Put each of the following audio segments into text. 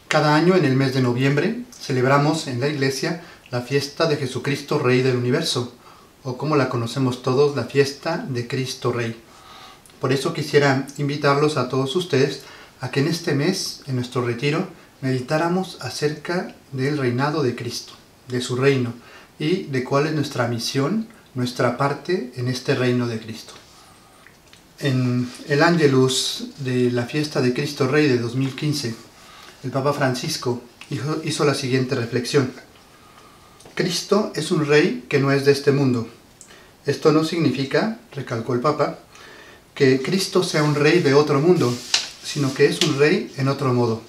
Cada año en el mes de noviembre celebramos en la iglesia la fiesta de Jesucristo Rey del Universo, o como la conocemos todos, la fiesta de Cristo Rey. Por eso quisiera invitarlos a todos ustedes a que en este mes, en nuestro retiro, meditáramos acerca del reinado de Cristo, de su reino, y de cuál es nuestra misión, nuestra parte en este reino de Cristo. En el Ángelus de la fiesta de Cristo Rey de 2015, el Papa Francisco hizo la siguiente reflexión. Cristo es un rey que no es de este mundo. Esto no significa, recalcó el Papa, que Cristo sea un rey de otro mundo, sino que es un rey en otro modo.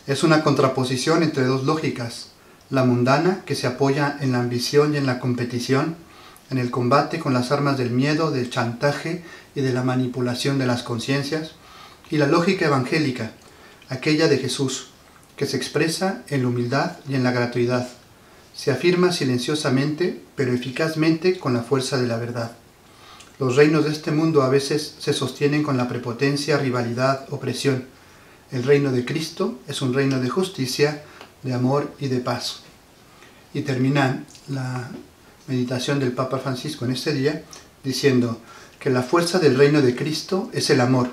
Es una contraposición entre dos lógicas, la mundana, que se apoya en la ambición y en la competición, en el combate con las armas del miedo, del chantaje y de la manipulación de las conciencias, y la lógica evangélica, aquella de Jesús, que se expresa en la humildad y en la gratuidad. Se afirma silenciosamente, pero eficazmente con la fuerza de la verdad. Los reinos de este mundo a veces se sostienen con la prepotencia, rivalidad, opresión. El reino de Cristo es un reino de justicia, de amor y de paz. Y termina la meditación del Papa Francisco en este día diciendo que la fuerza del reino de Cristo es el amor.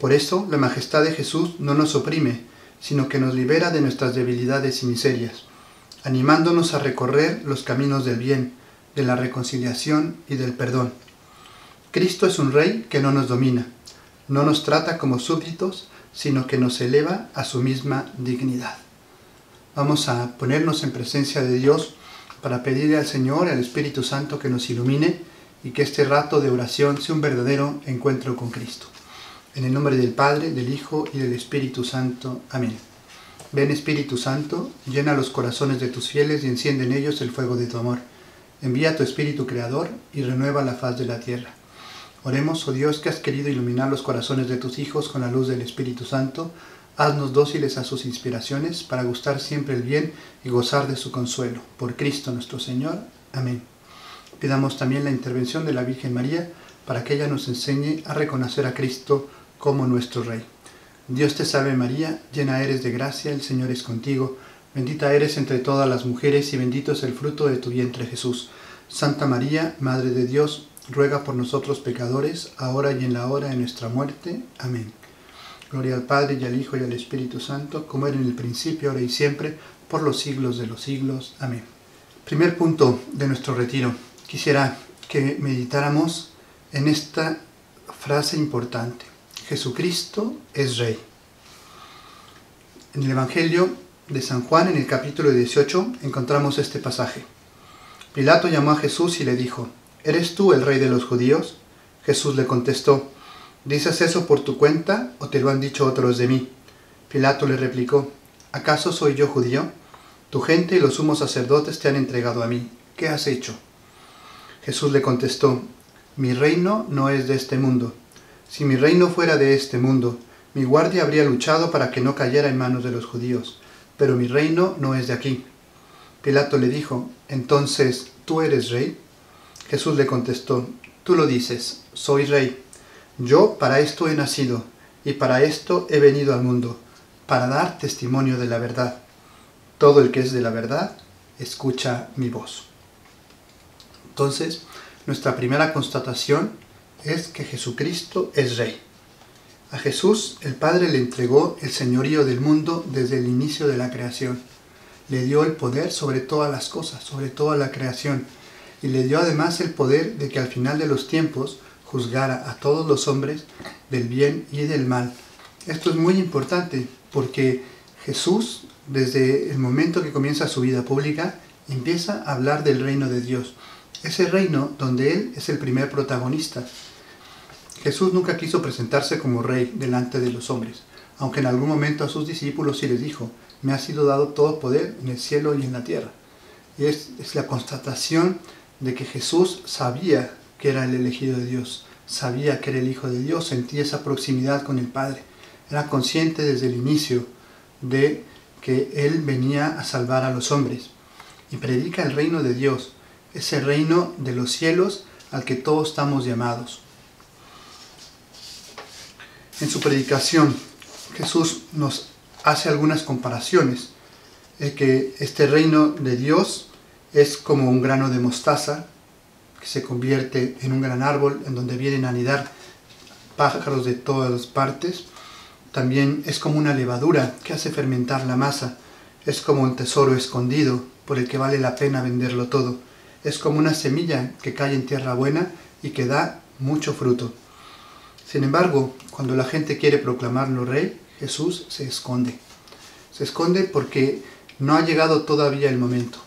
Por eso la majestad de Jesús no nos oprime, sino que nos libera de nuestras debilidades y miserias, animándonos a recorrer los caminos del bien, de la reconciliación y del perdón. Cristo es un rey que no nos domina, no nos trata como súbditos, sino que nos eleva a su misma dignidad. Vamos a ponernos en presencia de Dios para pedirle al Señor, al Espíritu Santo, que nos ilumine y que este rato de oración sea un verdadero encuentro con Cristo. En el nombre del Padre, del Hijo y del Espíritu Santo. Amén. Ven, Espíritu Santo, llena los corazones de tus fieles y enciende en ellos el fuego de tu amor. Envía tu Espíritu Creador y renueva la faz de la tierra. Oremos, oh Dios, que has querido iluminar los corazones de tus hijos con la luz del Espíritu Santo. Haznos dóciles a sus inspiraciones para gustar siempre el bien y gozar de su consuelo. Por Cristo nuestro Señor. Amén. Pidamos también la intervención de la Virgen María para que ella nos enseñe a reconocer a Cristo como nuestro Rey. Dios te salve María, llena eres de gracia, el Señor es contigo. Bendita eres entre todas las mujeres y bendito es el fruto de tu vientre Jesús. Santa María, Madre de Dios, ruega por nosotros pecadores, ahora y en la hora de nuestra muerte. Amén. Gloria al Padre, y al Hijo, y al Espíritu Santo, como era en el principio, ahora y siempre, por los siglos de los siglos. Amén. Primer punto de nuestro retiro. Quisiera que meditáramos en esta frase importante. Jesucristo es Rey. En el Evangelio de San Juan, en el capítulo 18, encontramos este pasaje. Pilato llamó a Jesús y le dijo: ¿Eres tú el Rey de los judíos? Jesús le contestó: ¿Dices eso por tu cuenta o te lo han dicho otros de mí? Pilato le replicó: ¿Acaso soy yo judío? Tu gente y los sumos sacerdotes te han entregado a mí. ¿Qué has hecho? Jesús le contestó: Mi reino no es de este mundo. Si mi reino fuera de este mundo, mi guardia habría luchado para que no cayera en manos de los judíos. Pero mi reino no es de aquí. Pilato le dijo: Entonces, ¿tú eres rey? Jesús le contestó: Tú lo dices, soy rey. Yo para esto he nacido, y para esto he venido al mundo, para dar testimonio de la verdad. Todo el que es de la verdad, escucha mi voz. Entonces, nuestra primera constatación es que Jesucristo es Rey. A Jesús el Padre le entregó el señorío del mundo desde el inicio de la creación. Le dio el poder sobre todas las cosas, sobre toda la creación, y le dio además el poder de que al final de los tiempos juzgara a todos los hombres del bien y del mal. Esto es muy importante porque Jesús, desde el momento que comienza su vida pública, empieza a hablar del reino de Dios. Ese reino donde Él es el primer protagonista. Jesús nunca quiso presentarse como rey delante de los hombres, aunque en algún momento a sus discípulos sí les dijo: me ha sido dado todo poder en el cielo y en la tierra. Y es la constatación de que Jesús sabía que era el elegido de Dios, sabía que era el Hijo de Dios, sentía esa proximidad con el Padre. Era consciente desde el inicio de que Él venía a salvar a los hombres. Y predica el reino de Dios, ese reino de los cielos al que todos estamos llamados. En su predicación, Jesús nos hace algunas comparaciones. Que este reino de Dios es como un grano de mostaza que se convierte en un gran árbol en donde vienen a anidar pájaros de todas las partes. También es como una levadura que hace fermentar la masa. Es como un tesoro escondido por el que vale la pena venderlo todo. Es como una semilla que cae en tierra buena y que da mucho fruto. Sin embargo, cuando la gente quiere proclamarlo rey, Jesús se esconde. Se esconde porque no ha llegado todavía el momento.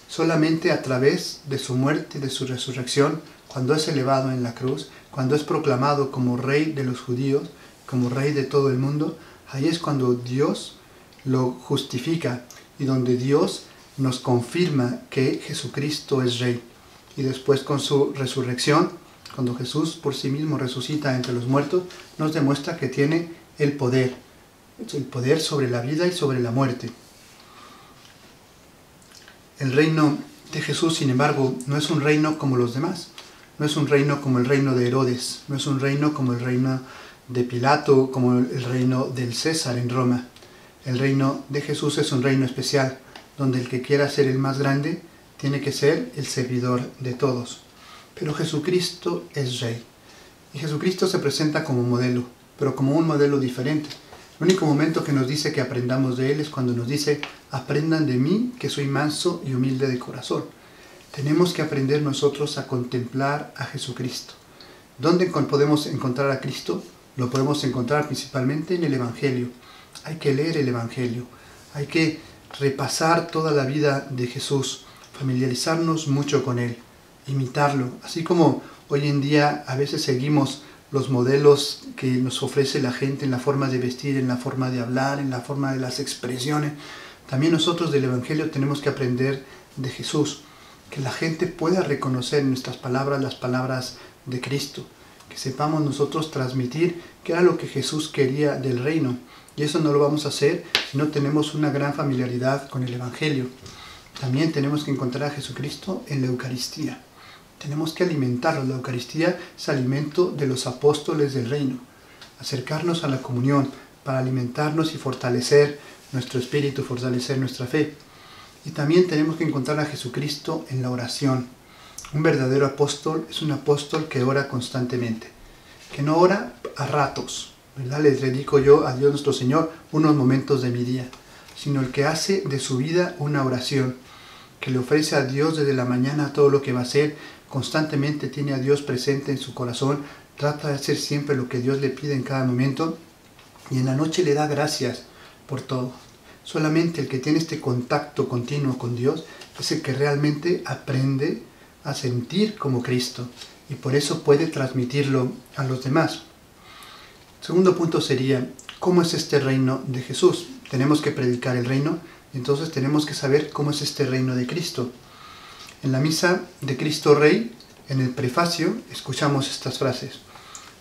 Solamente a través de su muerte y de su resurrección, cuando es elevado en la cruz, cuando es proclamado como rey de los judíos, como rey de todo el mundo, ahí es cuando Dios lo justifica y donde Dios nos confirma que Jesucristo es rey. Y después con su resurrección, cuando Jesús por sí mismo resucita entre los muertos, nos demuestra que tiene el poder sobre la vida y sobre la muerte. El reino de Jesús, sin embargo, no es un reino como los demás. No es un reino como el reino de Herodes, no es un reino como el reino de Pilato, como el reino del César en Roma. El reino de Jesús es un reino especial, donde el que quiera ser el más grande tiene que ser el servidor de todos. Pero Jesucristo es rey. Y Jesucristo se presenta como modelo, pero como un modelo diferente. El único momento que nos dice que aprendamos de Él es cuando nos dice: aprendan de mí, que soy manso y humilde de corazón. Tenemos que aprender nosotros a contemplar a Jesucristo. ¿Dónde podemos encontrar a Cristo? Lo podemos encontrar principalmente en el Evangelio. Hay que leer el Evangelio. Hay que repasar toda la vida de Jesús, familiarizarnos mucho con Él, imitarlo. Así como hoy en día a veces seguimos los modelos que nos ofrece la gente en la forma de vestir, en la forma de hablar, en la forma de las expresiones. También nosotros del Evangelio tenemos que aprender de Jesús, que la gente pueda reconocer en nuestras palabras las palabras de Cristo, que sepamos nosotros transmitir qué era lo que Jesús quería del reino. Y eso no lo vamos a hacer si no tenemos una gran familiaridad con el Evangelio. También tenemos que encontrar a Jesucristo en la Eucaristía. Tenemos que alimentarlo. La Eucaristía es alimento de los apóstoles del reino. Acercarnos a la comunión para alimentarnos y fortalecer nuestro espíritu, fortalecer nuestra fe. Y también tenemos que encontrar a Jesucristo en la oración. Un verdadero apóstol es un apóstol que ora constantemente, que no ora a ratos, ¿verdad? Les dedico yo a Dios nuestro Señor unos momentos de mi día, sino el que hace de su vida una oración, que le ofrece a Dios desde la mañana todo lo que va a hacer, constantemente tiene a Dios presente en su corazón, trata de hacer siempre lo que Dios le pide en cada momento, y en la noche le da gracias por todo. Solamente el que tiene este contacto continuo con Dios es el que realmente aprende a sentir como Cristo, y por eso puede transmitirlo a los demás. Segundo punto sería: ¿cómo es este reino de Jesús? Tenemos que predicar el reino, entonces tenemos que saber cómo es este reino de Cristo. En la misa de Cristo Rey, en el prefacio, escuchamos estas frases: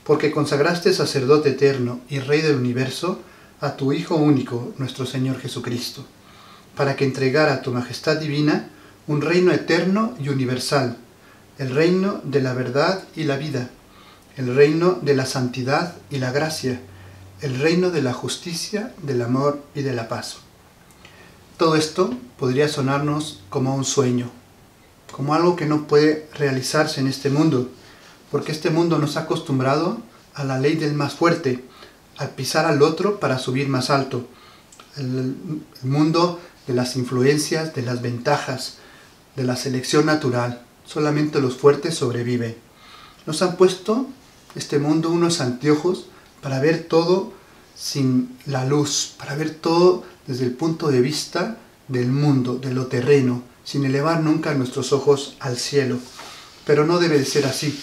porque consagraste sacerdote eterno y Rey del universo a tu Hijo único, nuestro Señor Jesucristo, para que entregara a tu majestad divina un reino eterno y universal, el reino de la verdad y la vida, el reino de la santidad y la gracia, el reino de la justicia, del amor y de la paz. Todo esto podría sonarnos como un sueño, como algo que no puede realizarse en este mundo, porque este mundo nos ha acostumbrado a la ley del más fuerte, al pisar al otro para subir más alto, el mundo de las influencias, de las ventajas, de la selección natural. Solamente los fuertes sobreviven. Nos han puesto este mundo unos anteojos para ver todo sin la luz, para ver todo desde el punto de vista del mundo, de lo terreno, sin elevar nunca nuestros ojos al cielo. Pero no debe de ser así.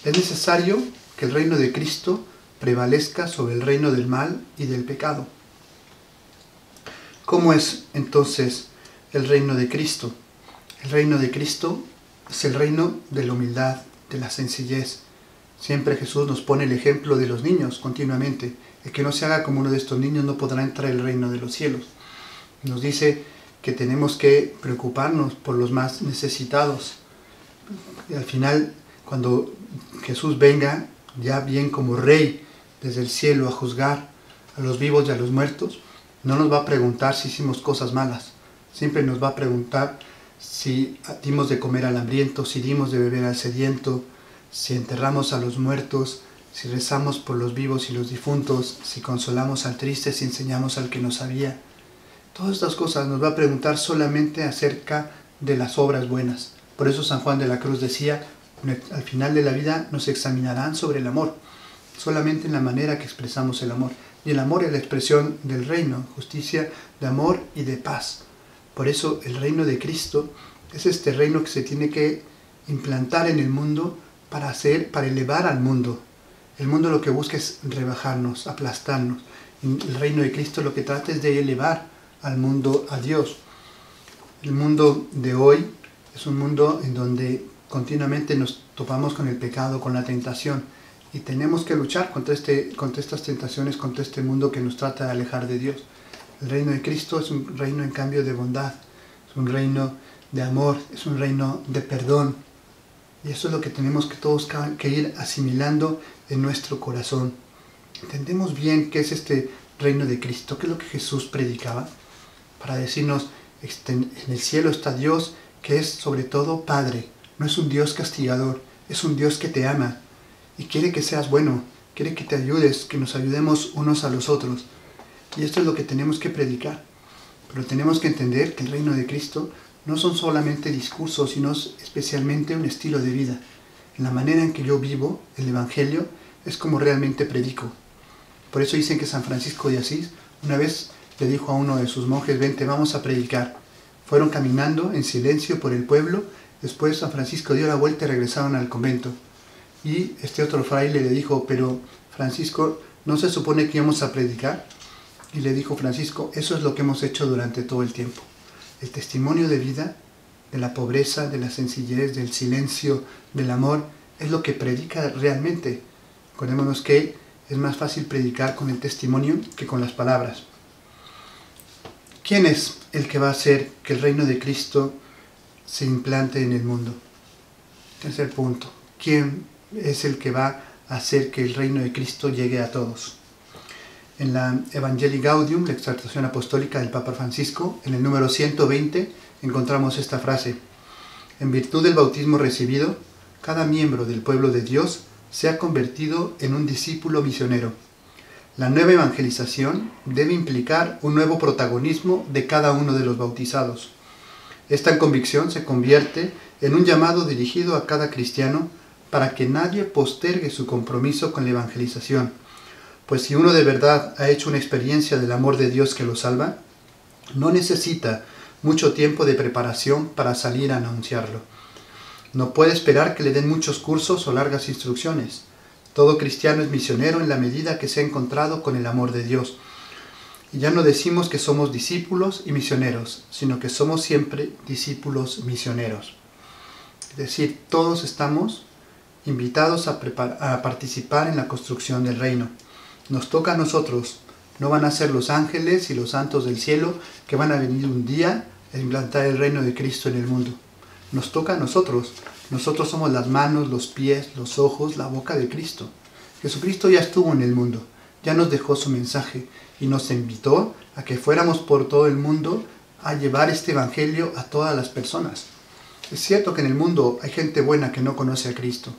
Es necesario que el reino de Cristo prevalezca sobre el reino del mal y del pecado. ¿Cómo es entonces el reino de Cristo? El reino de Cristo es el reino de la humildad, de la sencillez. Siempre Jesús nos pone el ejemplo de los niños continuamente. El que no se haga como uno de estos niños no podrá entrar al reino de los cielos. Nos dice que tenemos que preocuparnos por los más necesitados. Y al final, cuando Jesús venga, ya bien como rey desde el cielo a juzgar a los vivos y a los muertos, No nos va a preguntar si hicimos cosas malas. Siempre nos va a preguntar si dimos de comer al hambriento, si dimos de beber al sediento, si enterramos a los muertos, si rezamos por los vivos y los difuntos, si consolamos al triste, si enseñamos al que no sabía. Todas estas cosas nos va a preguntar solamente acerca de las obras buenas. Por eso San Juan de la Cruz decía, al final de la vida nos examinarán sobre el amor, solamente en la manera que expresamos el amor. Y el amor es la expresión del reino, justicia, de amor y de paz. Por eso el reino de Cristo es este reino que se tiene que implantar en el mundo para elevar al mundo. El mundo lo que busca es rebajarnos, aplastarnos. El reino de Cristo lo que trata es de elevar al mundo a Dios. El mundo de hoy es un mundo en donde continuamente nos topamos con el pecado, con la tentación, y tenemos que luchar contra estas tentaciones, contra este mundo que nos trata de alejar de Dios. El reino de Cristo es un reino en cambio de bondad, es un reino de amor, es un reino de perdón. Y eso es lo que tenemos que todos que ir asimilando en nuestro corazón. ¿Entendemos bien qué es este reino de Cristo? ¿Qué es lo que Jesús predicaba? Para decirnos, en el cielo está Dios, que es sobre todo Padre. No es un Dios castigador, es un Dios que te ama y quiere que seas bueno, quiere que te ayudes, que nos ayudemos unos a los otros. Y esto es lo que tenemos que predicar. Pero tenemos que entender que el reino de Cristo no son solamente discursos, sino especialmente un estilo de vida. En la manera en que yo vivo el Evangelio es como realmente predico. Por eso dicen que San Francisco de Asís una vez le dijo a uno de sus monjes, vente, vamos a predicar. Fueron caminando en silencio por el pueblo, después San Francisco dio la vuelta y regresaron al convento. Y este otro fraile le dijo, pero Francisco, ¿no se supone que íbamos a predicar? Y le dijo Francisco, eso es lo que hemos hecho durante todo el tiempo. El testimonio de vida, de la pobreza, de la sencillez, del silencio, del amor, es lo que predica realmente. Acordémonos que es más fácil predicar con el testimonio que con las palabras. ¿Quién es el que va a hacer que el reino de Cristo se implante en el mundo? Tercer punto. ¿Quién es el que va a hacer que el reino de Cristo llegue a todos? En la Evangelii Gaudium, la exhortación apostólica del Papa Francisco, en el número 120, encontramos esta frase. En virtud del bautismo recibido, cada miembro del pueblo de Dios se ha convertido en un discípulo misionero. La nueva evangelización debe implicar un nuevo protagonismo de cada uno de los bautizados. Esta convicción se convierte en un llamado dirigido a cada cristiano para que nadie postergue su compromiso con la evangelización, pues si uno de verdad ha hecho una experiencia del amor de Dios que lo salva, no necesita mucho tiempo de preparación para salir a anunciarlo. No puede esperar que le den muchos cursos o largas instrucciones. Todo cristiano es misionero en la medida que se ha encontrado con el amor de Dios. Y ya no decimos que somos discípulos y misioneros, sino que somos siempre discípulos misioneros. Es decir, todos estamos invitados a participar en la construcción del reino. Nos toca a nosotros, no van a ser los ángeles y los santos del cielo que van a venir un día a implantar el reino de Cristo en el mundo. Nos toca a nosotros. Nosotros somos las manos, los pies, los ojos, la boca de Cristo. Jesucristo ya estuvo en el mundo, ya nos dejó su mensaje y nos invitó a que fuéramos por todo el mundo a llevar este evangelio a todas las personas. Es cierto que en el mundo hay gente buena que no conoce a Cristo,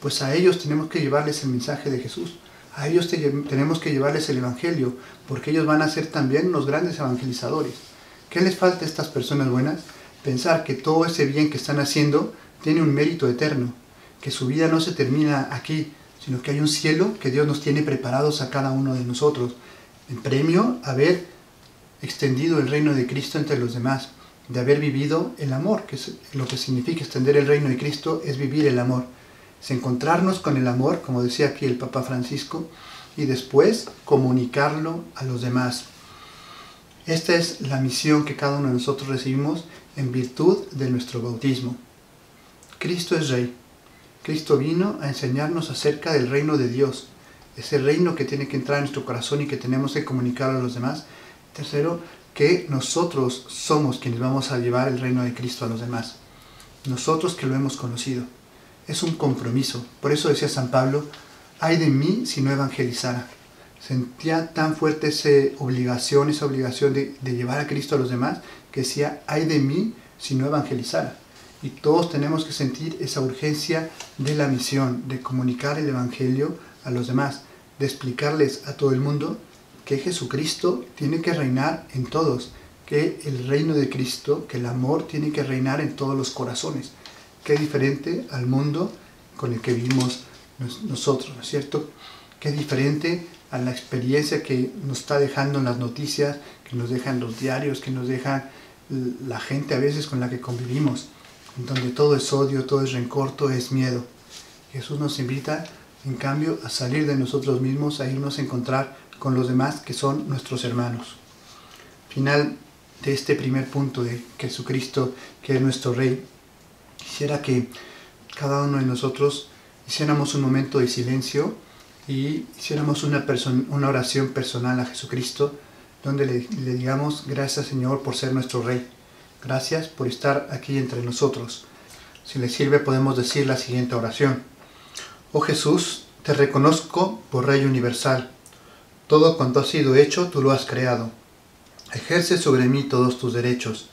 pues a ellos tenemos que llevarles el mensaje de Jesús. A ellos tenemos que llevarles el evangelio, porque ellos van a ser también los grandes evangelizadores. ¿Qué les falta a estas personas buenas? Pensar que todo ese bien que están haciendo tiene un mérito eterno, que su vida no se termina aquí, sino que hay un cielo que Dios nos tiene preparados a cada uno de nosotros, en premio haber extendido el reino de Cristo entre los demás, de haber vivido el amor, que es lo que significa extender el reino de Cristo, es vivir el amor. Es encontrarnos con el amor, como decía aquí el Papa Francisco, y después comunicarlo a los demás. Esta es la misión que cada uno de nosotros recibimos en virtud de nuestro bautismo. Cristo es Rey. Cristo vino a enseñarnos acerca del reino de Dios, ese reino que tiene que entrar en nuestro corazón y que tenemos que comunicar a los demás. Tercero, que nosotros somos quienes vamos a llevar el reino de Cristo a los demás. Nosotros que lo hemos conocido. Es un compromiso. Por eso decía San Pablo, ay de mí si no evangelizara. Sentía tan fuerte esa obligación de llevar a Cristo a los demás, que decía, ay de mí si no evangelizara. Y todos tenemos que sentir esa urgencia de la misión, de comunicar el Evangelio a los demás, de explicarles a todo el mundo que Jesucristo tiene que reinar en todos, que el reino de Cristo, que el amor tiene que reinar en todos los corazones, que es diferente al mundo con el que vivimos nosotros, ¿no es cierto? Que es diferente a la experiencia que nos está dejando en las noticias, que nos dejan los diarios, que nos deja la gente a veces con la que convivimos, en donde todo es odio, todo es rencor, todo es miedo. Jesús nos invita, en cambio, a salir de nosotros mismos, a irnos a encontrar con los demás que son nuestros hermanos. Final de este primer punto de Jesucristo, que es nuestro Rey, quisiera que cada uno de nosotros hiciéramos un momento de silencio y hiciéramos una oración personal a Jesucristo, donde le digamos, gracias Señor por ser nuestro Rey, gracias por estar aquí entre nosotros. Si le sirve podemos decir la siguiente oración. Oh Jesús, te reconozco por Rey universal. Todo cuanto ha sido hecho, tú lo has creado. Ejerce sobre mí todos tus derechos.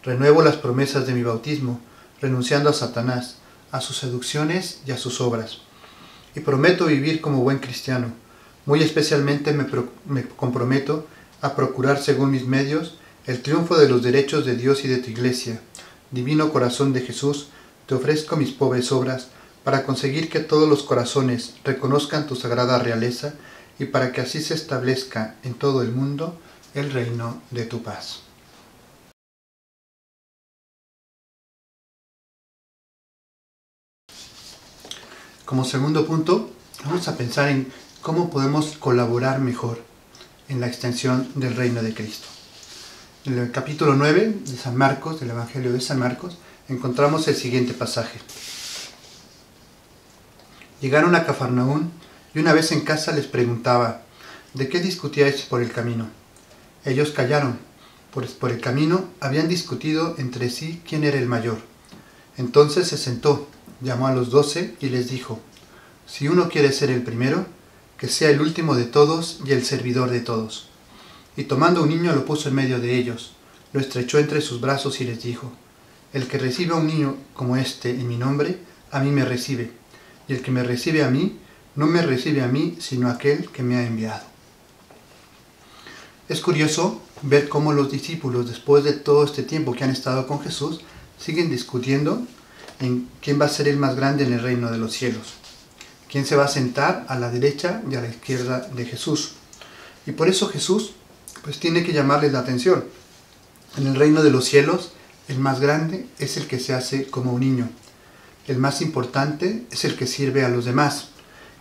Renuevo las promesas de mi bautismo, renunciando a Satanás, a sus seducciones y a sus obras. Y prometo vivir como buen cristiano. Muy especialmente me comprometo a procurar según mis medios el triunfo de los derechos de Dios y de tu Iglesia. Divino corazón de Jesús, te ofrezco mis pobres obras para conseguir que todos los corazones reconozcan tu sagrada realeza y para que así se establezca en todo el mundo el reino de tu paz. Como segundo punto, vamos a pensar en cómo podemos colaborar mejor en la extensión del reino de Cristo. En el capítulo 9 de San Marcos, del Evangelio de San Marcos, encontramos el siguiente pasaje. Llegaron a Cafarnaún y una vez en casa les preguntaba, ¿de qué discutíais por el camino? Ellos callaron, pues por el camino habían discutido entre sí quién era el mayor. Entonces se sentó, llamó a los 12 y les dijo, si uno quiere ser el primero, que sea el último de todos y el servidor de todos. Y tomando un niño lo puso en medio de ellos, lo estrechó entre sus brazos y les dijo, el que recibe a un niño como este en mi nombre, a mí me recibe, y el que me recibe a mí, no me recibe a mí, sino a aquel que me ha enviado. Es curioso ver cómo los discípulos, después de todo este tiempo que han estado con Jesús, siguen discutiendo en quién va a ser el más grande en el reino de los cielos. Quién se va a sentar a la derecha y a la izquierda de Jesús. Y por eso Jesús pues tiene que llamarles la atención. En el reino de los cielos, el más grande es el que se hace como un niño. El más importante es el que sirve a los demás.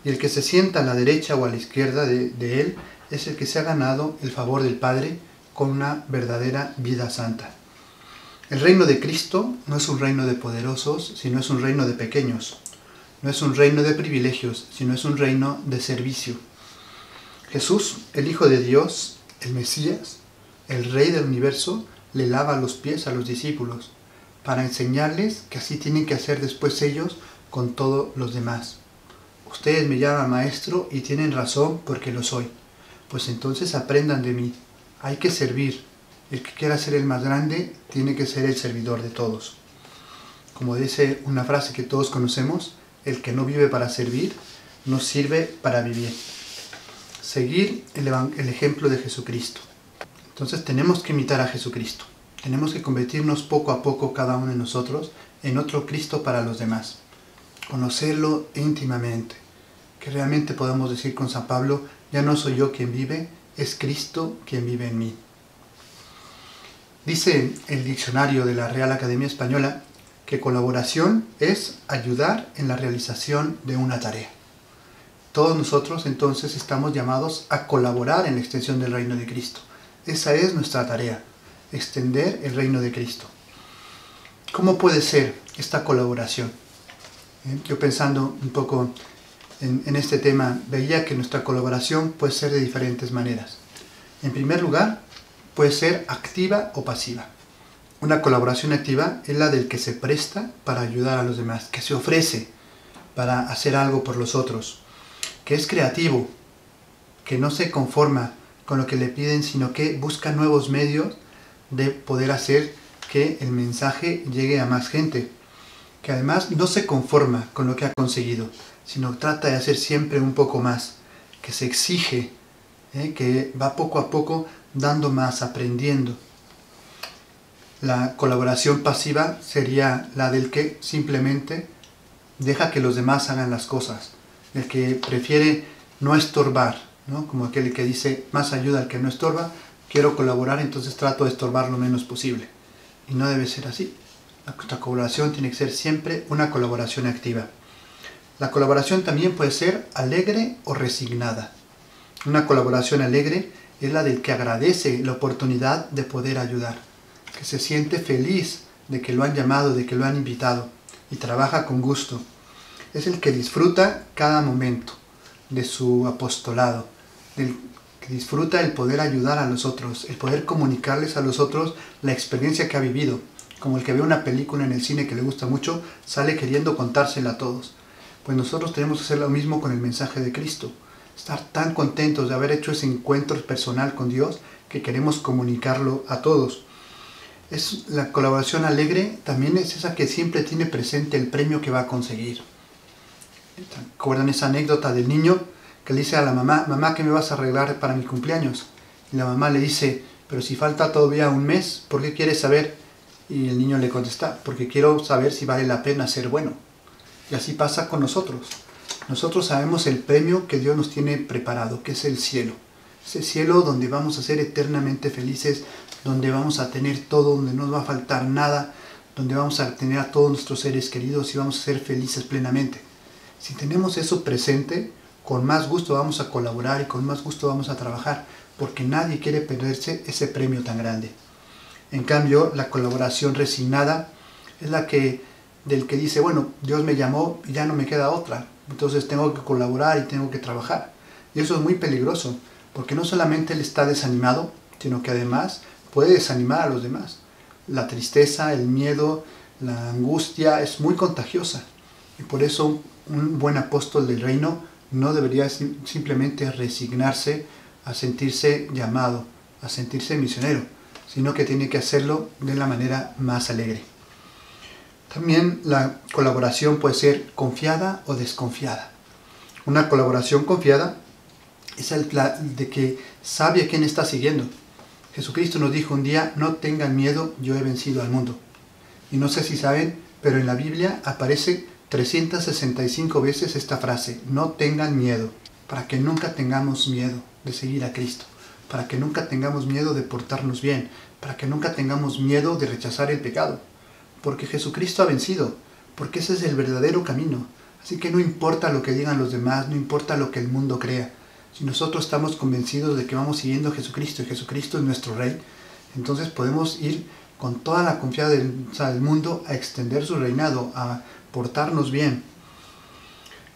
Y el que se sienta a la derecha o a la izquierda de él es el que se ha ganado el favor del Padre con una verdadera vida santa. El reino de Cristo no es un reino de poderosos, sino es un reino de pequeños. No es un reino de privilegios, sino es un reino de servicio. Jesús, el Hijo de Dios, el Mesías, el Rey del universo, le lava los pies a los discípulos para enseñarles que así tienen que hacer después ellos con todos los demás. Ustedes me llaman maestro y tienen razón porque lo soy. Pues entonces aprendan de mí. Hay que servir. El que quiera ser el más grande tiene que ser el servidor de todos. Como dice una frase que todos conocemos, el que no vive para servir, no sirve para vivir. Seguir el ejemplo de Jesucristo. Entonces tenemos que imitar a Jesucristo. Tenemos que convertirnos poco a poco cada uno de nosotros en otro Cristo para los demás. Conocerlo íntimamente. Que realmente podamos decir con San Pablo, ya no soy yo quien vive, es Cristo quien vive en mí. Dice el diccionario de la Real Academia Española que colaboración es ayudar en la realización de una tarea. Todos nosotros entonces estamos llamados a colaborar en la extensión del reino de Cristo. Esa es nuestra tarea, extender el reino de Cristo. ¿Cómo puede ser esta colaboración? Yo pensando un poco en este tema, veía que nuestra colaboración puede ser de diferentes maneras. En primer lugar, puede ser activa o pasiva. Una colaboración activa es la del que se presta para ayudar a los demás, que se ofrece para hacer algo por los otros, que es creativo, que no se conforma con lo que le piden, sino que busca nuevos medios de poder hacer que el mensaje llegue a más gente, que además no se conforma con lo que ha conseguido, sino trata de hacer siempre un poco más, que se exige, que va poco a poco dando más, aprendiendo. La colaboración pasiva sería la del que simplemente deja que los demás hagan las cosas, el que prefiere no estorbar, ¿no? Como aquel que dice, más ayuda al que no estorba, quiero colaborar, entonces trato de estorbar lo menos posible. Y no debe ser así. La colaboración tiene que ser siempre una colaboración activa. La colaboración también puede ser alegre o resignada. Una colaboración alegre es la del que agradece la oportunidad de poder ayudar, que se siente feliz de que lo han llamado, de que lo han invitado y trabaja con gusto. Es el que disfruta cada momento de su apostolado, del que disfruta el poder ayudar a los otros, el poder comunicarles a los otros la experiencia que ha vivido. Como el que ve una película en el cine que le gusta mucho, sale queriendo contársela a todos. Pues nosotros tenemos que hacer lo mismo con el mensaje de Cristo. Estar tan contentos de haber hecho ese encuentro personal con Dios que queremos comunicarlo a todos. La colaboración alegre también es esa que siempre tiene presente el premio que va a conseguir. ¿Recuerdan esa anécdota del niño que le dice a la mamá, mamá, ¿qué me vas a arreglar para mi cumpleaños? Y la mamá le dice, pero si falta todavía un mes, ¿por qué quieres saber? Y el niño le contesta, porque quiero saber si vale la pena ser bueno. Y así pasa con nosotros. Nosotros sabemos el premio que Dios nos tiene preparado, que es el cielo. Ese cielo donde vamos a ser eternamente felices, donde vamos a tener todo, donde no nos va a faltar nada, donde vamos a tener a todos nuestros seres queridos y vamos a ser felices plenamente. Si tenemos eso presente, con más gusto vamos a colaborar y con más gusto vamos a trabajar, porque nadie quiere perderse ese premio tan grande. En cambio, la colaboración resignada es la del que dice, bueno, Dios me llamó y ya no me queda otra, entonces tengo que colaborar y tengo que trabajar. Y eso es muy peligroso, porque no solamente él está desanimado, sino que además puede desanimar a los demás. La tristeza, el miedo, la angustia es muy contagiosa. Y por eso un buen apóstol del reino no debería simplemente resignarse a sentirse llamado, a sentirse misionero, sino que tiene que hacerlo de la manera más alegre. También la colaboración puede ser confiada o desconfiada. Una colaboración confiada es el de que sabe a quién está siguiendo. Jesucristo nos dijo un día, no tengan miedo, yo he vencido al mundo. Y no sé si saben, pero en la Biblia aparece 365 veces esta frase, no tengan miedo, para que nunca tengamos miedo de seguir a Cristo, para que nunca tengamos miedo de portarnos bien, para que nunca tengamos miedo de rechazar el pecado, porque Jesucristo ha vencido, porque ese es el verdadero camino. Así que no importa lo que digan los demás, no importa lo que el mundo crea. Si nosotros estamos convencidos de que vamos siguiendo a Jesucristo y Jesucristo es nuestro Rey, entonces podemos ir con toda la confianza del mundo a extender su reinado, a portarnos bien.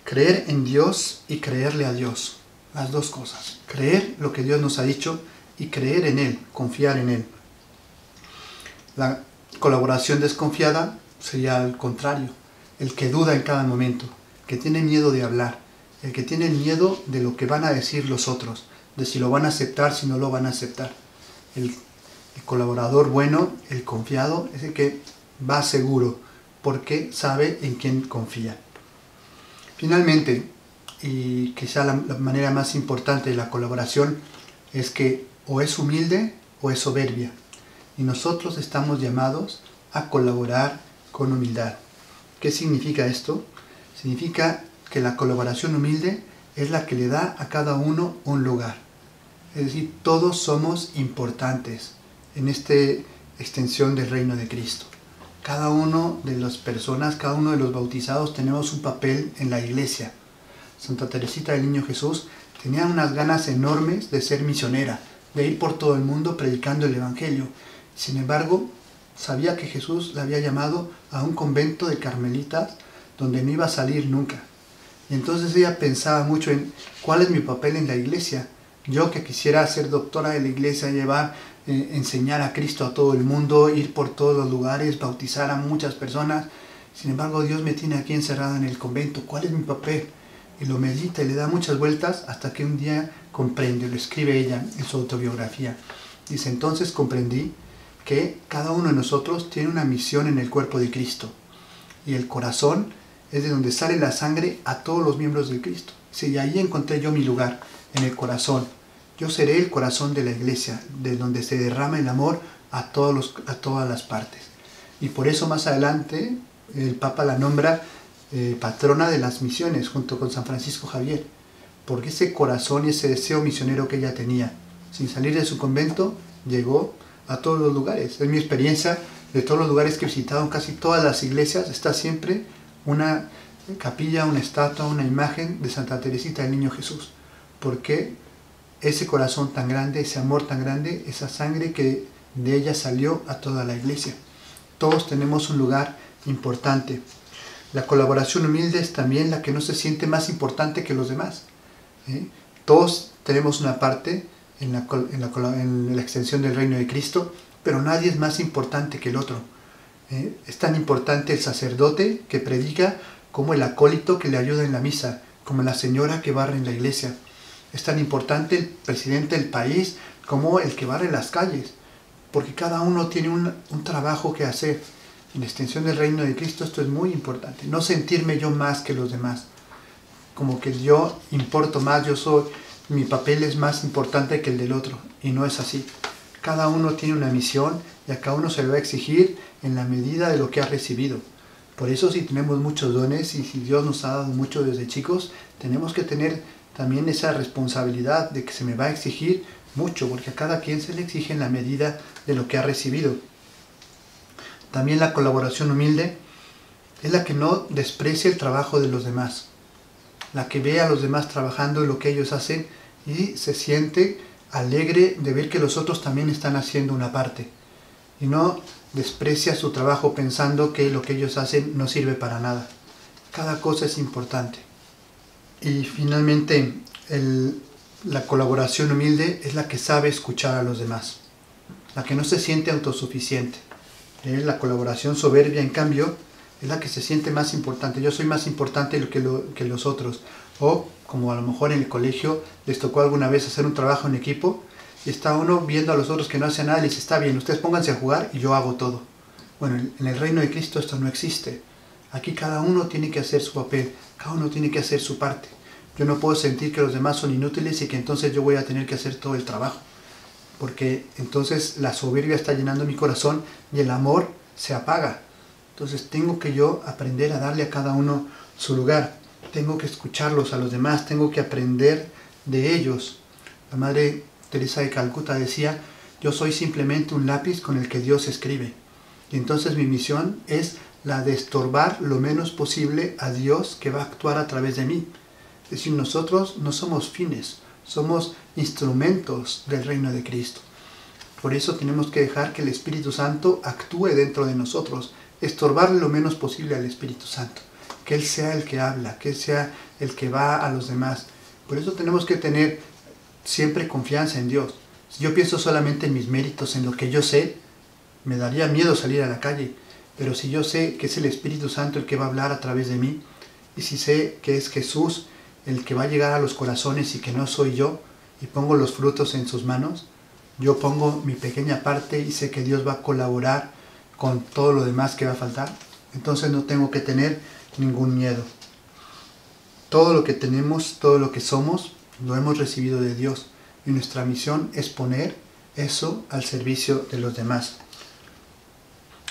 Creer en Dios y creerle a Dios. Las dos cosas. Creer lo que Dios nos ha dicho y creer en Él, confiar en Él. La colaboración desconfiada sería al contrario. El que duda en cada momento, que tiene miedo de hablar, el que tiene miedo de lo que van a decir los otros, de si lo van a aceptar, si no lo van a aceptar. El colaborador bueno, el confiado, es el que va seguro, porque sabe en quién confía. Finalmente, y quizá la manera más importante de la colaboración es que o es humilde o es soberbia. Y nosotros estamos llamados a colaborar con humildad. ¿Qué significa esto? Significa que la colaboración humilde es la que le da a cada uno un lugar. Es decir, todos somos importantes en esta extensión del reino de Cristo. Cada uno de las personas, cada uno de los bautizados tenemos un papel en la iglesia. Santa Teresita del Niño Jesús tenía unas ganas enormes de ser misionera, de ir por todo el mundo predicando el Evangelio. Sin embargo, sabía que Jesús la había llamado a un convento de carmelitas donde no iba a salir nunca. Y entonces ella pensaba mucho en cuál es mi papel en la iglesia. Yo que quisiera ser doctora de la iglesia, enseñar a Cristo a todo el mundo, ir por todos los lugares, bautizar a muchas personas. Sin embargo, Dios me tiene aquí encerrada en el convento. ¿Cuál es mi papel? y lo medita y le da muchas vueltas hasta que un día comprende, lo escribe ella en su autobiografía. Dice, entonces comprendí que cada uno de nosotros tiene una misión en el cuerpo de Cristo y el corazón es de donde sale la sangre a todos los miembros de Cristo. Dice, y ahí encontré yo mi lugar, en el corazón. Yo seré el corazón de la iglesia, de donde se derrama el amor a todas las partes. Y por eso más adelante el Papa la nombra patrona de las misiones junto con San Francisco Javier, porque ese corazón y ese deseo misionero que ella tenía, sin salir de su convento, llegó a todos los lugares. En mi experiencia, de todos los lugares que he visitado, en casi todas las iglesias, está siempre una capilla, una estatua, una imagen de Santa Teresita del Niño Jesús, porque ese corazón tan grande, ese amor tan grande, esa sangre que de ella salió a toda la iglesia. Todos tenemos un lugar importante. La colaboración humilde es también la que no se siente más importante que los demás. Todos tenemos una parte en la extensión del reino de Cristo, pero nadie es más importante que el otro. Es tan importante el sacerdote que predica como el acólito que le ayuda en la misa, como la señora que barre en la iglesia. Es tan importante el presidente del país como el que barre las calles, porque cada uno tiene un trabajo que hacer. En la extensión del reino de Cristo esto es muy importante. No sentirme yo más que los demás, como que yo importo más, mi papel es más importante que el del otro, y no es así. Cada uno tiene una misión y a cada uno se le va a exigir en la medida de lo que ha recibido. Por eso si tenemos muchos dones y si Dios nos ha dado mucho desde chicos, tenemos que tener también esa responsabilidad de que se me va a exigir mucho, porque a cada quien se le exige en la medida de lo que ha recibido. También la colaboración humilde es la que no desprecia el trabajo de los demás, la que ve a los demás trabajando en lo que ellos hacen y se siente alegre de ver que los otros también están haciendo una parte, y no desprecia su trabajo pensando que lo que ellos hacen no sirve para nada. Cada cosa es importante. Y finalmente, la colaboración humilde es la que sabe escuchar a los demás, la que no se siente autosuficiente. La colaboración soberbia, en cambio, es la que se siente más importante. Yo soy más importante que los otros. O, como a lo mejor en el colegio les tocó alguna vez hacer un trabajo en equipo, y está uno viendo a los otros que no hacen nada y les dice, está bien, ustedes pónganse a jugar y yo hago todo. Bueno, en el reino de Cristo esto no existe. Aquí cada uno tiene que hacer su papel, cada uno tiene que hacer su parte. Yo no puedo sentir que los demás son inútiles y que entonces yo voy a tener que hacer todo el trabajo, porque entonces la soberbia está llenando mi corazón y el amor se apaga. Entonces tengo que yo aprender a darle a cada uno su lugar. Tengo que escucharlos a los demás, tengo que aprender de ellos. La Madre Teresa de Calcuta decía, yo soy simplemente un lápiz con el que Dios escribe. Y entonces mi misión es la de estorbar lo menos posible a Dios que va a actuar a través de mí. Es decir, nosotros no somos fines, somos instrumentos del reino de Cristo. Por eso tenemos que dejar que el Espíritu Santo actúe dentro de nosotros, estorbarle lo menos posible al Espíritu Santo, que Él sea el que habla, que Él sea el que va a los demás. Por eso tenemos que tener siempre confianza en Dios. Si yo pienso solamente en mis méritos, en lo que yo sé, me daría miedo salir a la calle. Pero si yo sé que es el Espíritu Santo el que va a hablar a través de mí, y si sé que es Jesús el que va a llegar a los corazones y que no soy yo, y pongo los frutos en sus manos, yo pongo mi pequeña parte y sé que Dios va a colaborar con todo lo demás que va a faltar, entonces no tengo que tener ningún miedo. Todo lo que tenemos, todo lo que somos, lo hemos recibido de Dios, y nuestra misión es poner eso al servicio de los demás.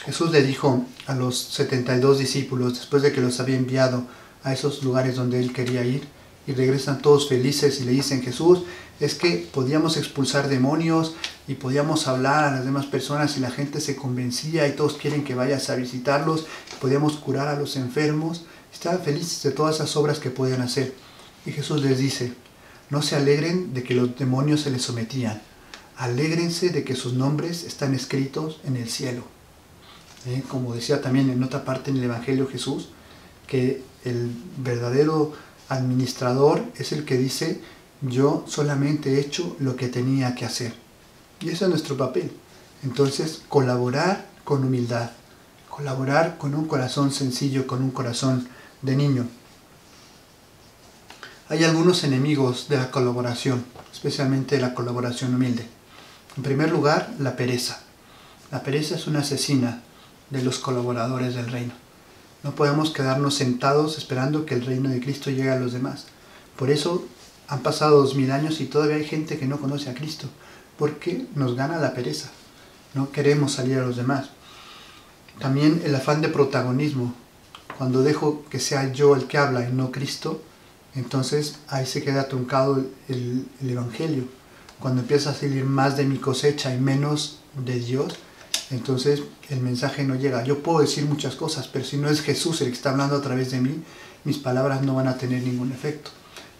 Jesús le dijo a los 72 discípulos, después de que los había enviado a esos lugares donde Él quería ir, y regresan todos felices y le dicen, Jesús, es que podíamos expulsar demonios y podíamos hablar a las demás personas y la gente se convencía y todos quieren que vayas a visitarlos, podíamos curar a los enfermos, estaban felices de todas esas obras que podían hacer. Y Jesús les dice, no se alegren de que los demonios se les sometían, alégrense de que sus nombres están escritos en el cielo. Como decía también en otra parte en el Evangelio Jesús, que el verdadero administrador es el que dice, yo solamente he hecho lo que tenía que hacer. Y ese es nuestro papel. Entonces, colaborar con humildad, colaborar con un corazón sencillo, con un corazón de niño. Hay algunos enemigos de la colaboración, especialmente de la colaboración humilde. En primer lugar, la pereza. La pereza es una asesina de los colaboradores del reino. No podemos quedarnos sentados esperando que el reino de Cristo llegue a los demás. Por eso han pasado 2000 años y todavía hay gente que no conoce a Cristo, porque nos gana la pereza. No queremos salir a los demás. También el afán de protagonismo. Cuando dejo que sea yo el que habla y no Cristo, entonces ahí se queda truncado el Evangelio. Cuando empieza a salir más de mi cosecha y menos de Dios, entonces el mensaje no llega. Yo puedo decir muchas cosas, pero si no es Jesús el que está hablando a través de mí, mis palabras no van a tener ningún efecto.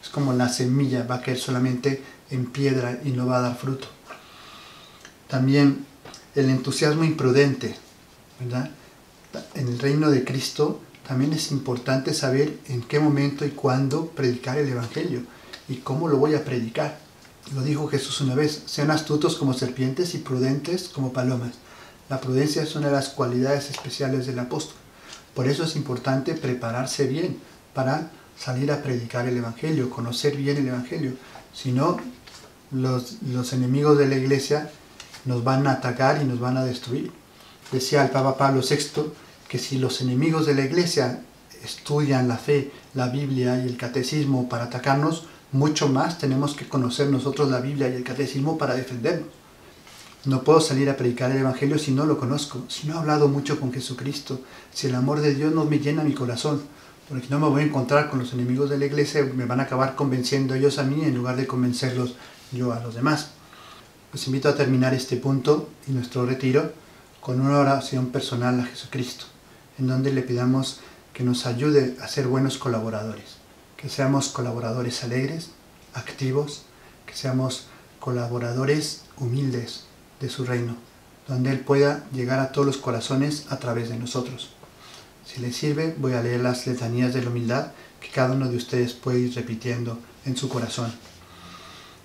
Es como la semilla, va a caer solamente en piedra y no va a dar fruto. También el entusiasmo imprudente, ¿verdad? En el reino de Cristo también es importante saber en qué momento y cuándo predicar el Evangelio y cómo lo voy a predicar. Lo dijo Jesús una vez: sean astutos como serpientes y prudentes como palomas. La prudencia es una de las cualidades especiales del apóstol. Por eso es importante prepararse bien para salir a predicar el Evangelio, conocer bien el Evangelio. Si no, los enemigos de la iglesia nos van a atacar y nos van a destruir. Decía el Papa Pablo VI que si los enemigos de la iglesia estudian la fe, la Biblia y el catecismo para atacarnos, mucho más tenemos que conocer nosotros la Biblia y el catecismo para defendernos. No puedo salir a predicar el Evangelio si no lo conozco, si no he hablado mucho con Jesucristo, si el amor de Dios no me llena mi corazón, porque no me voy a encontrar con los enemigos de la iglesia, me van a acabar convenciendo ellos a mí en lugar de convencerlos yo a los demás. Los invito a terminar este punto y nuestro retiro con una oración personal a Jesucristo, en donde le pidamos que nos ayude a ser buenos colaboradores, que seamos colaboradores alegres, activos, que seamos colaboradores humildes de su reino, donde Él pueda llegar a todos los corazones a través de nosotros. Si les sirve, voy a leer las letanías de la humildad que cada uno de ustedes puede ir repitiendo en su corazón.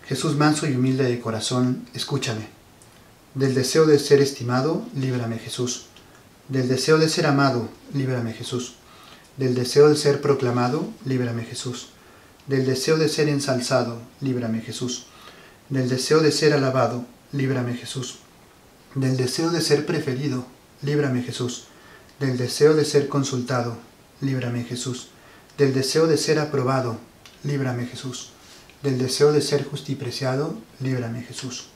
Jesús manso y humilde de corazón, escúchame. Del deseo de ser estimado, líbrame Jesús. Del deseo de ser amado, líbrame Jesús. Del deseo de ser proclamado, líbrame Jesús. Del deseo de ser ensalzado, líbrame Jesús. Del deseo de ser alabado, líbrame Jesús. Del deseo de ser preferido, líbrame Jesús. Del deseo de ser consultado, líbrame Jesús. Del deseo de ser aprobado, líbrame Jesús. Del deseo de ser justipreciado, líbrame Jesús.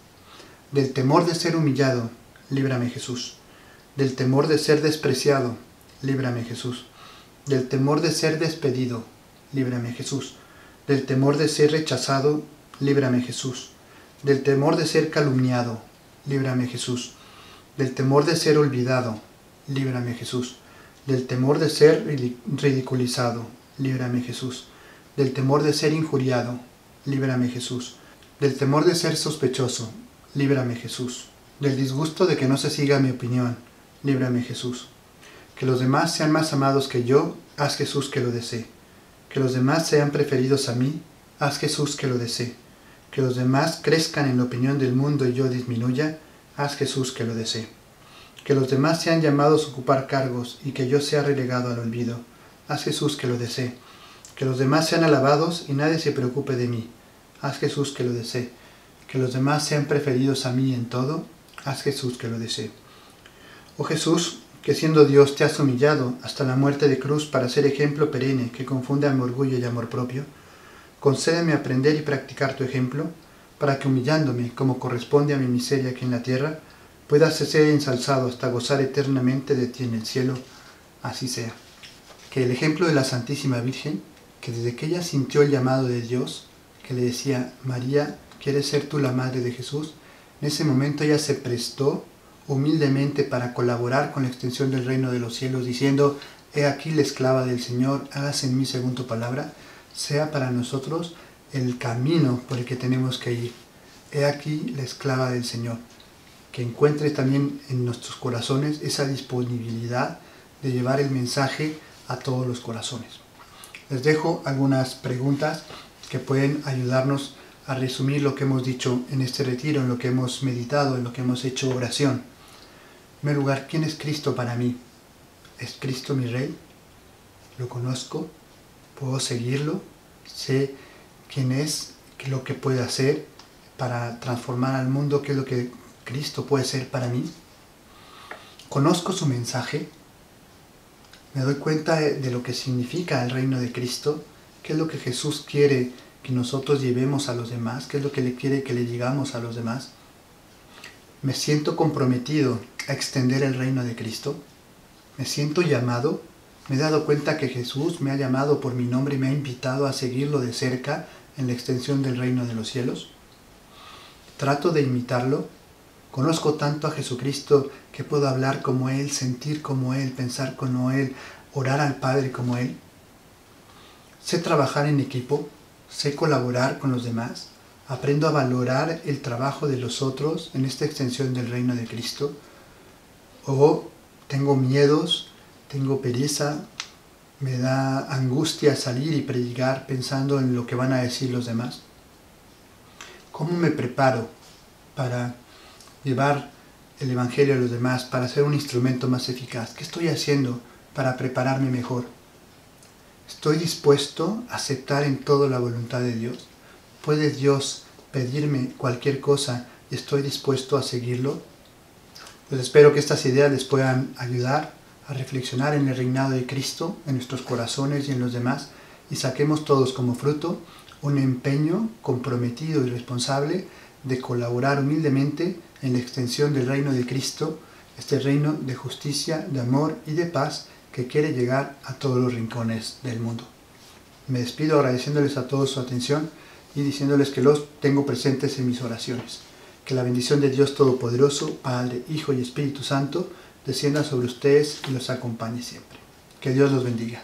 Del temor de ser humillado, líbrame Jesús. Del temor de ser despreciado, líbrame Jesús. Del temor de ser despedido, líbrame Jesús. Del temor de ser rechazado, líbrame Jesús. Del temor de ser calumniado, líbrame Jesús. Del temor de ser olvidado, líbrame Jesús. Del temor de ser ridiculizado, líbrame Jesús. Del temor de ser injuriado, líbrame Jesús. Del temor de ser sospechoso, líbrame Jesús. Del disgusto de que no se siga mi opinión, líbrame Jesús. Que los demás sean más amados que yo, haz Jesús que lo desee. Que los demás sean preferidos a mí, haz Jesús que lo desee. Que los demás crezcan en la opinión del mundo y yo disminuya, haz Jesús que lo desee. Que los demás sean llamados a ocupar cargos y que yo sea relegado al olvido, haz Jesús que lo desee. Que los demás sean alabados y nadie se preocupe de mí, haz Jesús que lo desee. Que los demás sean preferidos a mí en todo, haz Jesús que lo desee. Oh Jesús, que siendo Dios te has humillado hasta la muerte de cruz para ser ejemplo perenne que confunde mi orgullo y amor propio, concédeme aprender y practicar tu ejemplo, para que humillándome como corresponde a mi miseria aquí en la tierra, pueda ser ensalzado hasta gozar eternamente de ti en el cielo. Así sea. Que el ejemplo de la Santísima Virgen, que desde que ella sintió el llamado de Dios, que le decía: María, ¿quieres ser tú la madre de Jesús? En ese momento ella se prestó humildemente para colaborar con la extensión del reino de los cielos, diciendo: he aquí la esclava del Señor, hágase en mí según tu palabra, sea para nosotros el camino por el que tenemos que ir. He aquí la esclava del Señor. Que encuentre también en nuestros corazones esa disponibilidad de llevar el mensaje a todos los corazones. Les dejo algunas preguntas que pueden ayudarnos a resumir lo que hemos dicho en este retiro, en lo que hemos meditado, en lo que hemos hecho oración. En primer lugar, ¿quién es Cristo para mí? ¿Es Cristo mi Rey? ¿Lo conozco? ¿Puedo seguirlo? ¿Sé quién es, qué es lo que puede hacer para transformar al mundo, qué es lo que Cristo puede ser para mí. Conozco su mensaje, me doy cuenta de lo que significa el reino de Cristo, qué es lo que Jesús quiere que nosotros llevemos a los demás, qué es lo que le quiere que le digamos a los demás. Me siento comprometido a extender el reino de Cristo, me siento llamado, me he dado cuenta que Jesús me ha llamado por mi nombre y me ha invitado a seguirlo de cerca en la extensión del reino de los cielos. Trato de imitarlo. Conozco tanto a Jesucristo que puedo hablar como Él, sentir como Él, pensar como Él, orar al Padre como Él. Sé trabajar en equipo, sé colaborar con los demás, aprendo a valorar el trabajo de los otros en esta extensión del reino de Cristo. O tengo miedos, tengo pereza, me da angustia salir y predicar pensando en lo que van a decir los demás. ¿Cómo me preparo para llevar el Evangelio a los demás, para ser un instrumento más eficaz? ¿Qué estoy haciendo para prepararme mejor? ¿Estoy dispuesto a aceptar en todo la voluntad de Dios? ¿Puede Dios pedirme cualquier cosa y estoy dispuesto a seguirlo? Pues espero que estas ideas les puedan ayudar a reflexionar en el reinado de Cristo, en nuestros corazones y en los demás, y saquemos todos como fruto un empeño comprometido y responsable de colaborar humildemente en la extensión del reino de Cristo, este reino de justicia, de amor y de paz que quiere llegar a todos los rincones del mundo. Me despido agradeciéndoles a todos su atención y diciéndoles que los tengo presentes en mis oraciones. Que la bendición de Dios Todopoderoso, Padre, Hijo y Espíritu Santo, descienda sobre ustedes y los acompañe siempre. Que Dios los bendiga.